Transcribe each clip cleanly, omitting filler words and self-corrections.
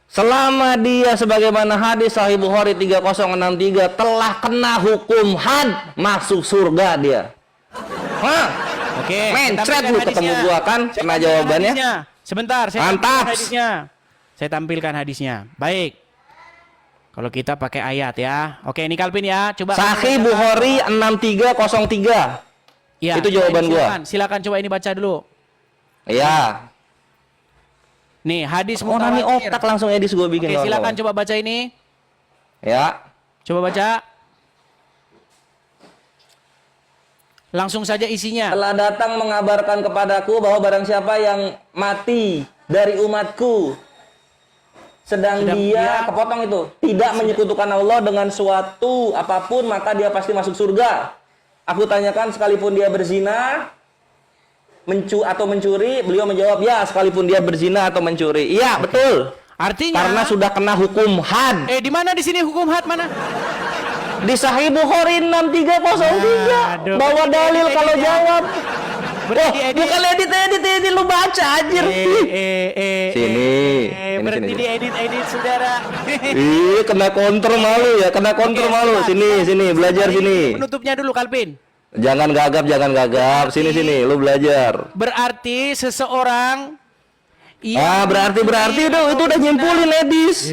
Selama dia sebagaimana hadis Sahih Bukhari 3063 telah kena hukum had, masuk surga dia. Hah? Oke, mencret lu ketemu gua kan, kena jawabannya. Sebentar, saya mantap. tampilkan hadisnya. Saya tampilkan hadisnya. Baik. Kalau kita pakai ayat ya. Oke, ini Kalvin ya. Coba Sahih Bukhari 6303. Ya, itu jawaban gua. Silakan coba ini baca dulu. Iya. Nih, hadis Orang ini otak langsung edis gua bikin. Oke, silakan coba baca ini. Ya. Coba baca. Langsung saja isinya. Telah datang mengabarkan kepadaku bahwa barang siapa yang mati dari umatku sedang dia kepotong itu tidak menyekutukan Allah dengan suatu apapun, maka dia pasti masuk surga. Aku tanyakan sekalipun dia berzina atau mencuri, beliau menjawab ya, sekalipun dia berzina atau mencuri. Iya, betul. Artinya karena sudah kena hukum had. Di mana di sini hukum had mana? Di Sahih Bukhari 6303. Bawa dalil kalau jawab. Bukan edit lu baca anjir. Sini. Berarti diedit saudara. Ih, kena counter malu ya, kena counter malu. Sini, belajar sini. Penutupnya dulu Kalvin. Jangan gagap. Sini, lu belajar. Berarti seseorang berarti itu udah nyimpulin edis.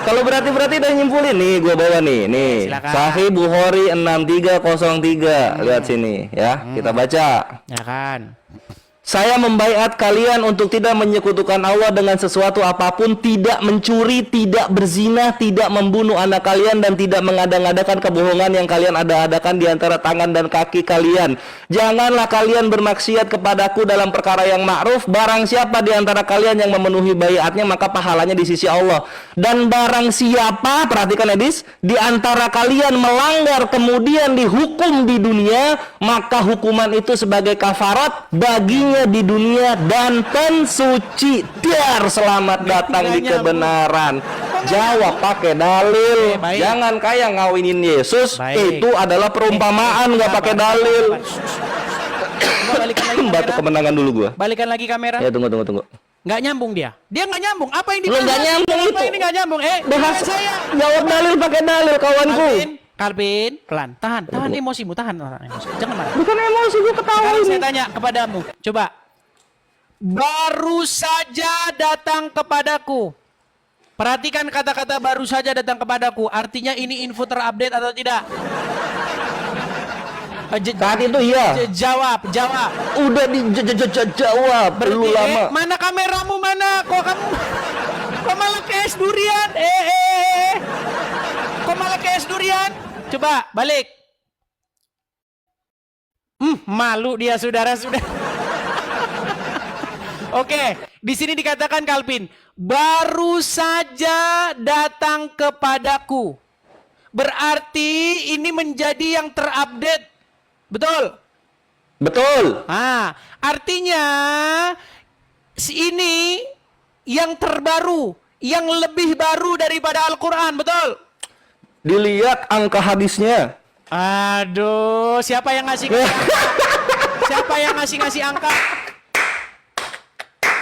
Kalau berarti udah nyimpulin nih, gua bawa nih. Sahih Bukhari 6303. Lihat sini ya, kita baca. Ya kan. Saya membaiat kalian untuk tidak menyekutukan Allah dengan sesuatu apapun, tidak mencuri, tidak berzina, tidak membunuh anak kalian, dan tidak mengada-ngadakan kebohongan yang kalian ada-adakan di antara tangan dan kaki kalian. Janganlah kalian bermaksiat kepadaku dalam perkara yang ma'ruf. Barang siapa di antara kalian yang memenuhi baiatnya, maka pahalanya di sisi Allah. Dan barang siapa, perhatikan edis, di antara kalian melanggar kemudian dihukum di dunia, maka hukuman itu sebagai kafarat baginya di dunia dan pensuci. Dar, selamat datang di kebenaran. Jawab pakai dalil. Jangan kayak ngawinin Yesus. Itu adalah perumpamaan, nggak pakai dalil. Batu kemenangan dulu gua. Balikan lagi kamera. Ya, tunggu. Nggak nyambung dia nggak nyambung. Apa yang dibahas? Nggak nyambung itu. Ini nggak nyambung. Bahas saya. Jawab dalil pakai dalil, kawanku. Kalvin, pelan, tahan emosimu, tahan emosi. Jangan marah. Bukan emosi, gue ketawa ini. Saya tanya kepadamu, coba. Baru saja datang kepadaku. Perhatikan kata-kata baru saja datang kepadaku. Artinya ini info terupdate atau tidak? Saat itu iya. Jawab. Udah dijawab. Perlu lama. Mana kameramu mana? Kok malah kayak es durian? Kok malah kayak es durian? Coba balik. Malu dia saudara. Oke, di sini dikatakan Kalvin, baru saja datang kepadaku. Berarti ini menjadi yang terupdate. Betul? Betul. Artinya ini yang terbaru, yang lebih baru daripada Al-Quran, betul? Dilihat angka hadisnya. Aduh, siapa yang ngasih siapa yang ngasih angka?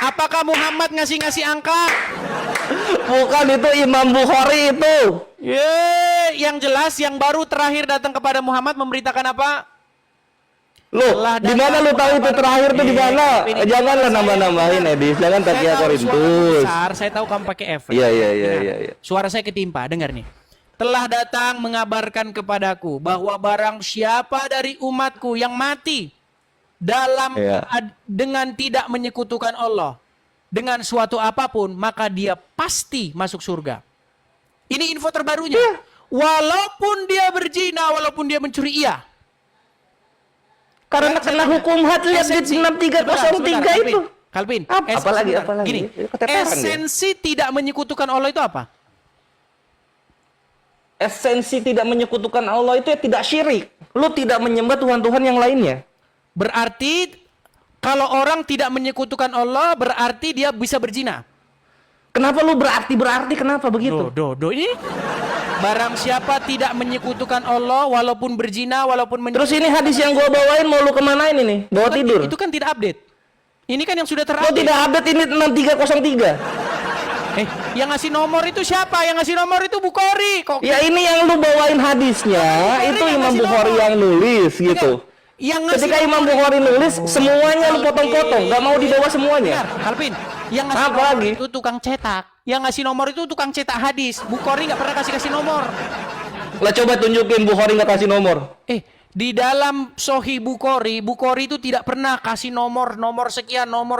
Apakah Muhammad ngasih angka? Bukan, itu Imam Bukhari itu. Yang jelas yang baru terakhir datang kepada Muhammad memberitakan apa? Loh, di mana lu tahu itu terakhir tuh di mana? Janganlah nambah-nambahin, Edis. Jangan takia Korintus. Saya tahu kamu pakai efek. Iya. Suara saya ketimpa, dengar nih. Telah datang mengabarkan kepadaku bahwa barang siapa dari umatku yang mati dengan tidak menyekutukan Allah dengan suatu apapun, maka dia pasti masuk surga. Ini info terbarunya. Walaupun dia berzina, walaupun dia mencuri, iya. Karena kena hukum had, lihat di 6303 itu. Kalvin, apalagi gini, esensi tidak menyekutukan Allah itu apa? Esensi tidak menyekutukan Allah itu ya tidak syirik. Lu tidak menyembah Tuhan-Tuhan yang lainnya. Berarti kalau orang tidak menyekutukan Allah, berarti dia bisa berzina. Kenapa lu berarti kenapa begitu? Ini barang siapa tidak menyekutukan Allah walaupun berzina, walaupun Terus ini hadis yang gua bawain mau lu kemanain ini? Bawa tidur. Itu kan tidak update. Ini kan yang sudah terupdate. Tidak update, ini 6303. Yang ngasih nomor itu siapa? Yang ngasih nomor itu Bukhari. Kok Ya ini yang lu bawain hadisnya, Bukhari itu yang Imam ngasih Bukhari nomor. yang nulis gitu. yang ngasih Ketika Imam nomor Bukhari nulis, semuanya lu potong-potong, nggak mau dibawa semuanya. Benar, Alvin. Yang ngasih Apa nomor lagi? itu tukang cetak. Yang ngasih nomor itu tukang cetak hadis. Bukhari nggak pernah kasih nomor. Lah coba tunjukin Bukhari nggak kasih nomor. Di dalam Sahih Bukhari, Bukhari itu tidak pernah kasih nomor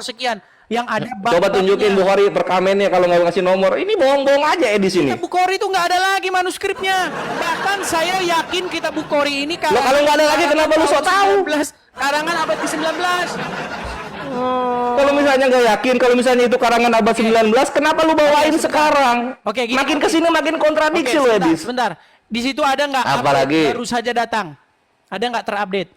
sekian. Yang ada Coba tunjukin Bukhari perkamennya kalau nggak kasih nomor. Ini bohong-bohong aja di sini. Kitab Bukhari itu nggak ada lagi manuskripnya. Bahkan saya yakin kitab Bukhari ini Loh, kalau nggak ada lagi kenapa lu sok tahu? Karangan abad ke-19. Kalau misalnya nggak yakin, kalau misalnya itu karangan abad 19, kenapa lu bawain sekarang? Oke, gini, makin kesini makin kontradiksi lu, Edis. Sebentar. Di situ ada nggak Apa update lagi? baru saja datang? Ada nggak terupdate?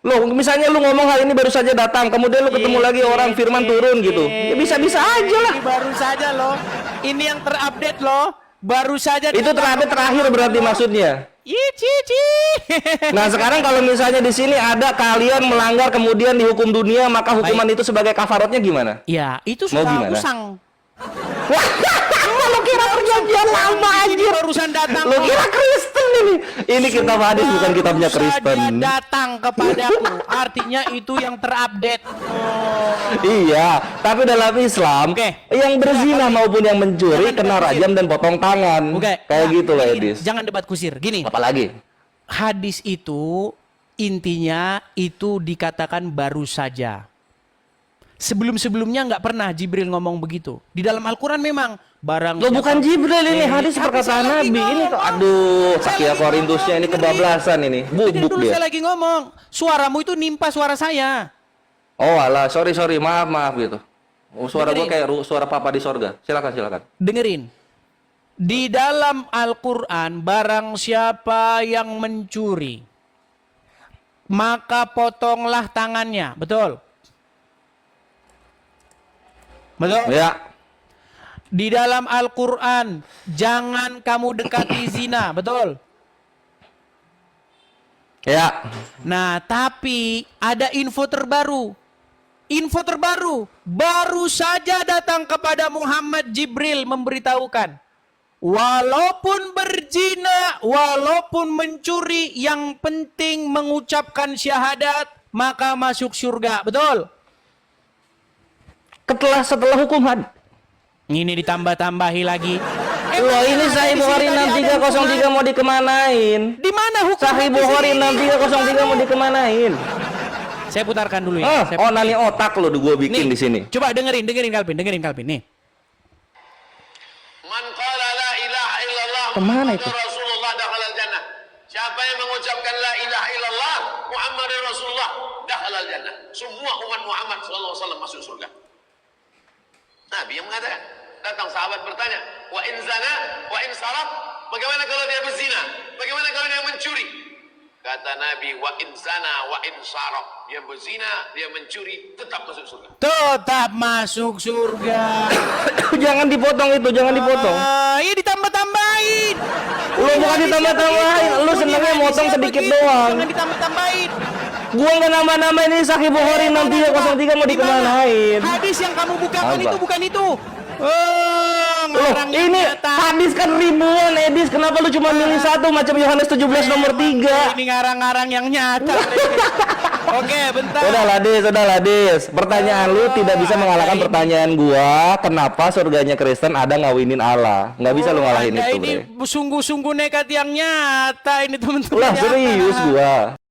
Loh, misalnya lu ngomong hal ini baru saja datang, kemudian lu ketemu lagi orang firman turun gitu. Ya bisa-bisa aja lah. Ini baru saja loh. Ini yang terupdate loh. Baru saja. Itu terupdate terakhir berarti maksudnya. Cici. Nah, sekarang kalau misalnya di sini ada kalian melanggar kemudian dihukum dunia, maka hukuman itu sebagai kafaratnya gimana? Ya, itu Mau sudah gimana? usang. Wah, lu kira perjanjian lama Ini anjir. barusan datang. Lu kira Kristen ini? Ini kitab hadis bukan kitabnya Baru saja Kristen. datang kepadaku. Artinya itu yang terupdate. Iya, tapi dalam Islam Oke. yang berzina maupun yang mencuri Jangan kena debat rajam dan potong tangan. Oke. Kayak Nah, gitu lah, gini, Edis. Jangan debat kusir. Gini. Apalagi? Hadis itu intinya itu dikatakan baru saja. Sebelum-sebelumnya nggak pernah Jibril ngomong begitu. Di dalam Al-Quran memang barang. Lo bukan Jibril ini, hadis Tapi perkataan saya lagi Nabi. Ini kok ngomong. aduh, Saya Sakia lagi Korindusnya ngomong, ini dengerin. kebablasan ini. Bubuk Dulu dia. saya lagi ngomong, suaramu itu nimpa suara saya. Oh alah, sorry, maaf gitu. Oh, suara gua Dengerin. kayak suara papa di sorga. Silakan. Dengerin. Di dalam Al-Quran, barang siapa yang mencuri, maka potonglah tangannya. Betul? Betul? Ya. Di dalam Al-Quran, jangan kamu dekati zina. Betul? Ya. Nah, tapi ada info terbaru. Info terbaru. Baru saja datang kepada Muhammad Jibril memberitahukan. Walaupun berzina, walaupun mencuri, yang penting mengucapkan syahadat, maka masuk surga. Betul? Setelah hukum had. Ini ditambah-tambahi lagi. Loh, ini Sahih Bukhari 6303 mau dikemanain? Di mana hukum? Sahih Bukhari 6303 mau dikemanain? Saya putarkan dulu ya. Saya Oh, nani otak lo gua bikin Nih, di sini. Coba dengerin Kalvin nih. Man qala la ilaha illallah Kemana itu? Muhammadur Rasulullah dakhalal jannah. Siapa yang mengucapkan la ilaha illallah Muhammadur Rasulullah dakhalal jannah. Semua umat Muhammad sallallahu alaihi wasallam masuk surga. Nabi yang mengatakan. Datang sahabat bertanya, wa in zana, wa in saraf, bagaimana kalau dia berzina? Bagaimana kalau dia mencuri? Kata Nabi, wa in zana, wa in saraf, dia berzina, dia mencuri, tetap masuk surga. Tetap masuk surga. Jangan dipotong itu, jangan dipotong. Iya ditambah-tambahin. Lu bukan ditambah-tambahin, lu senengnya motong sedikit doang. Jangan ditambah-tambahin. Gua nggak nama-nama ini Sahih Bukhari 6303 mau dikemanain? Hadis yang kamu bukakan Apa? itu bukan itu. Loh, ini hadis kan ribuan, Edis. Kenapa lu cuma milih satu macam Yohanes 17 nomor 3? Ini ngarang-ngarang yang nyata. Oke, bentar. Udahlah, Des. Pertanyaan lu tidak bisa mengalahkan pertanyaan gua. Kenapa surganya Kristen ada ngawinin Allah? Nggak bisa lu ngalahin Anda itu, ini Bre. sungguh-sungguh nekat yang nyata ini teman-teman. Lah nyata. serius gua.